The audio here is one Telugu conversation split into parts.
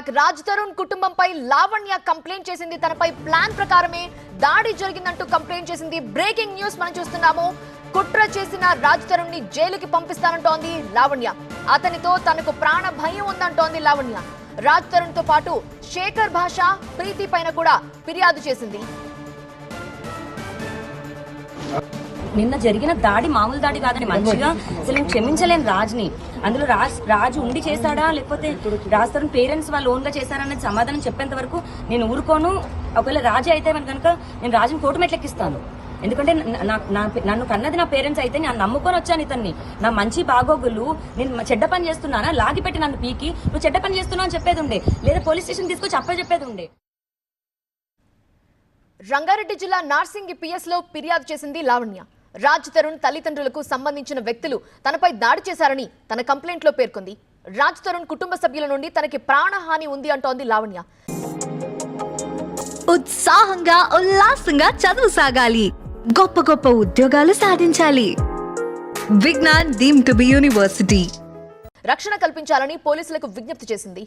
బ్యాక్. రాజ్ తరుణ్ కుటుంబంపై లావణ్య కంప్లైంట్ చేసింది. తనపై ప్లాన్ ప్రకారమే దాడి జరిగిందంటూ కంప్లైంట్ చేసింది. బ్రేకింగ్ న్యూస్ మనం చూస్తున్నాము. కుట్ర చేసిన రాజ్ తరుణ్ ని జైలుకి పంపిస్తానంటోంది లావణ్య. అతనితో తనకు ప్రాణ భయం ఉందంటోంది లావణ్య. రాజ్ తరుణ్ తో పాటు శేఖర్ భాష, ప్రీతి పైన కూడా ఫిర్యాదు చేసింది. నిన్న జరిగిన దాడి మామూలు దాడి కాదని మంచిగా అసలు నేను క్షమించలేను రాజ్ని. అందులో రాజు ఉండి చేశాడా లేకపోతే రాజ్ తరుణ్ పేరెంట్స్ వాళ్ళు ఓన్ గా చేశారనేది సమాధానం చెప్పేంత వరకు నేను ఊరుకోను. ఒకవేళ రాజు అయితే కనుక నేను రాజుని కోర్టు మెట్లెక్కిస్తాను. ఎందుకంటే నన్ను కన్నది నా పేరెంట్స్ అయితే నేను నమ్ముకొని వచ్చాను ఇతన్ని. నా మంచి బాగోగులు నేను చెడ్డ పని చేస్తున్నానా లాగి పెట్టి నన్ను పీకి నువ్వు చెడ్డ పని చేస్తున్నావు అని చెప్పేది ఉండే, లేదా పోలీస్ స్టేషన్ తీసుకొచ్చి అప్ప చెప్పేది ఉండే. రంగారెడ్డి జిల్లా నార్సింగి పిఎస్ లో ఫిర్యాదు చేసింది లావణ్య. రాజ్ తరుణ్ తల్లిదండ్రులకు సంబంధించిన వ్యక్తులు తనపై దాడి చేశారని తన కంప్లైంట్ లో పేర్కొంది. రాజ్ తరుణ్ కుటుంబ సభ్యుల నుండి తనకి ప్రాణహాని ఉంది అంటోంది లావణ్య. ఉత్సాహంగా ఉల్లాసంగా చదువు సాగాలి, గొప్ప గొప్ప ఉద్యోగాలు సాధించాలి. Vignan deemed to be university. రక్షణ కల్పించాలని పోలీసులకు విజ్ఞప్తి చేసింది.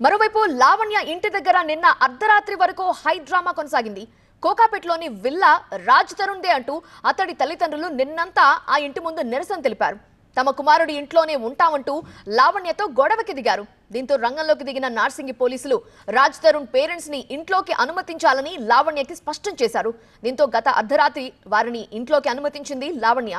మరోవైపు లావణ్య ఇంటి దగ్గర నిన్న అర్ధరాత్రి వరకు హై డ్రామా కొనసాగింది. కోకాపేటలోని విల్లా రాజ్ తరుణ్దే అంటూ అతడి తల్లిదండ్రులు నిన్నంతా ఆ ఇంటి ముందు నిరసన తెలిపారు. తమ కుమారుడి ఇంట్లోనే ఉంటామంటూ లావణ్యతో గొడవకి దిగారు. దీంతో రంగంలోకి దిగిన నార్సింగి పోలీసులు రాజ్ తరుణ్ పేరెంట్స్ ని ఇంట్లోకి అనుమతించాలని లావణ్యకి స్పష్టం చేశారు. దీంతో గత అర్ధరాత్రి వారిని ఇంట్లోకి అనుమతించింది లావణ్య.